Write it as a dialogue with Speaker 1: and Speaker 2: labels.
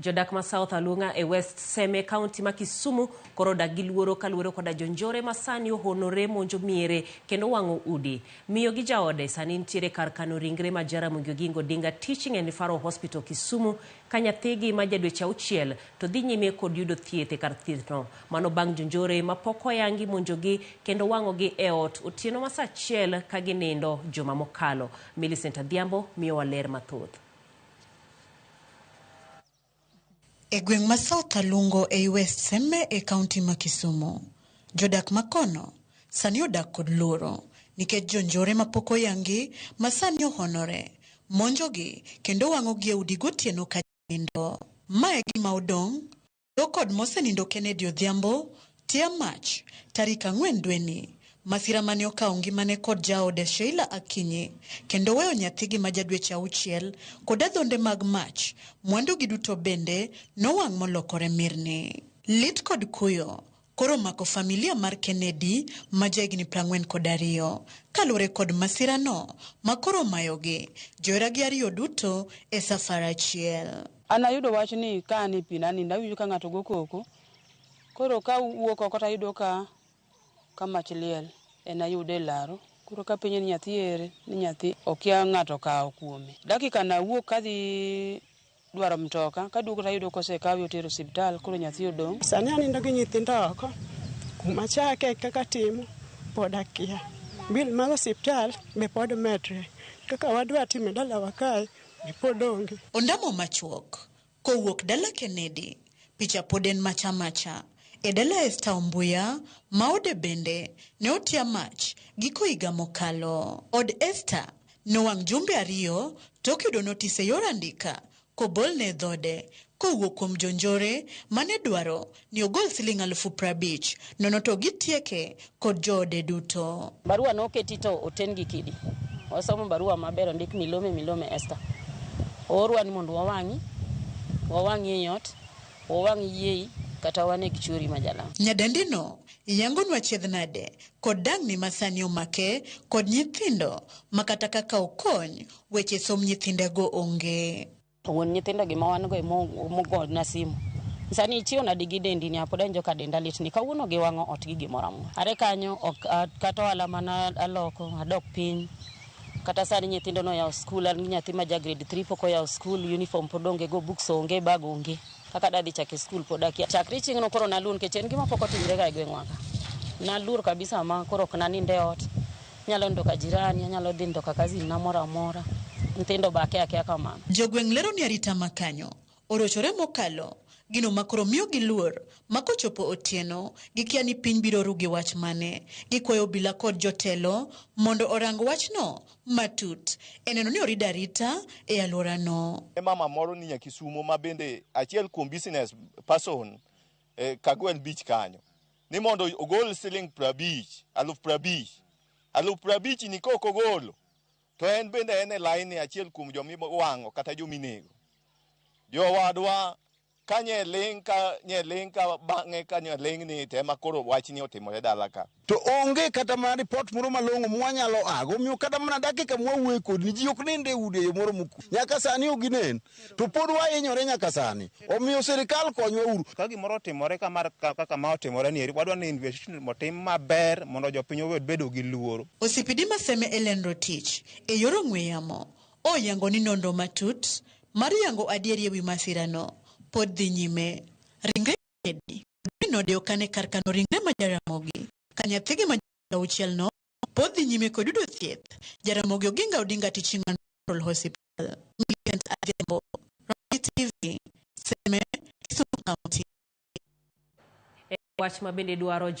Speaker 1: Jodak ma South Alungo e West Seme County ma KISUMU koro odak gi luoro kaluore koda jonjore ma sani ohonore monjo miere kendo wang'o udi. Miyo gi jaode sani nitiere kar kano ringre ma Ramogi Gingo Dinga Teaching and Referral Hospital KISUMU ka nyathigi ma jadweche 6 to dhi nyime kod yudo thieth e kar thiethno. Mano bang' jonjore ma pok oyangi monjogi kendo wang'ogi e ot otieno ma saa 1 ka ginindo juma mokalo. Millicent Adhiambo miyo waler mathoth.
Speaker 2: E gweng' ma South Alungo e West Seme e kaunti ma KISUMU, jodak makono sani odak kod luoro nikech jonjore ma pok oyangi ma sani ohonore monjogi kendo wang'ogi e udi gotieno ka nindo. Mae gima odong' do kod mosenindo Kennedy Odhiambo tia mach tarik 4 dweni. Masira mane okawo ngimane kod jaode Sheila Akinyi kendo weyo nyathigi ma jadweche 6 kod adhonde mag mach mwandugi duto bende nowang' molokore mirni. Lit kod kuyo koro mako familia mar Kennedy ma jahigni 42 kaluore kod masirano ma koro mayogi joheragi ariyo duto e safar achiel.
Speaker 3: Anayudo wach ni ka ni pinani nawinjo ka ng'ato go koko koro ka wuok oko tayudo ka mach liel en ayude laro koro ka penye ni nyathi ere ni nyathi okia ng'ato kawo kuome. Dakika na wuok kadhi dwaro mtoka kaduogo tayudo kosekawe otero osiptal koro nyathi odong'.
Speaker 4: Sani anindo gi nyithindo oko kuma chake kaka timo pod akia. Bil mag osiptal be pod medre kaka wadwa timo dalawa kae be pod onge.
Speaker 2: Ondamo machuok kowuok dala Kennedy picha pod en macha e dala Esther Ombuya maode bende ne otia mach giko higa mokalo. Od Esther nowang' jumbe 2 tok yudo notice yor andika kobol ne dhode kowuok kuom jonjore mane dwaro ni ogol Sh50,000 nono to gitieke kod joode duto.
Speaker 5: Barua no keti to oten gi kidi. Wasomo barua maber ondik milome Esther. Orwa ni mondo wawang'i yot, wawang'i yei kata wane kichuri majala.
Speaker 2: Nyadendino yangonwa chiedhnade kod dang'ni masani omake kod nyithindo makata kaka okony weche som nyithindego onge.
Speaker 5: Wuon nyithindo gima wan go mogod na simu. Sani ichiwo na digi dendi ni apoda njo ka denda lit ni kawuono gi wang'o ot gi gimoro amora. Are kanyo kata wala mana aloko adok piny. Kata sani nyithindo no yaw skul an nyathi ma ja grade 3 pok oyaw skul, uniform pod onge go, books onge, bag onge. Kaka dadi chake skul pod akia. Chakri chieng' no koro nalun ke chen gima pok otimre ga e gweng'wa ka. Nalur kabisa ma koro ok naninde ot. Nyalo ndo ka jirani, nyalo dhi ndo ka kazi na mora. Nyithindo ba akia kamano.
Speaker 2: Jogweng' lero ni arita makanyo orochore mokalo gino makoro miyo gi luor makochopo otieno gikia ni piny biro rugi wach mane. Gikwayo bila kod jotelo mondo orang wachno matut eneno ni orida arita e alworano.
Speaker 6: Mama moro ni KISUMU ma bende achiel kuom business person Kagwel Beach kanyo ni mondo ogol Sh50,000 ni koko ogolo to en bende en e line achiel kuom jomi wang'o kata jominego. Jowadwa kanye ling ka bang'e kanyo ling ni tema koro wachni otimore dala ka.
Speaker 7: To onge kata mana report moro malong'o mwanyalo ago miyo kata mana dakika mwawuoyo kod ni ji ok ninde ude yo moro muku. Nyaka sani oginen to pod wahinyore nyaka sani. Omiyo sirikal konywa uru.
Speaker 8: Ka gimoro otimore kaka ma otimore ni wadwa ni investigation motim maber mondo jopiny obed bedo gi luoro.
Speaker 2: Osipidi maseme Elenro tich e yor ong'we yamo oyango ni nondo matut mar yango adieri ewi masirano pod dhi nyime. Ringre Kennedy node okane kar kano ringre ma Ramogi ka nyathigi ma jauchiel no pod dhi nyime kod yudo thieth Ramogi Gingo Dinga Teaching and Referral Hospital. Millicent Adhiambo, Ramogi TV, Seme, KISUMU County.
Speaker 1: Wach ma bende dwaro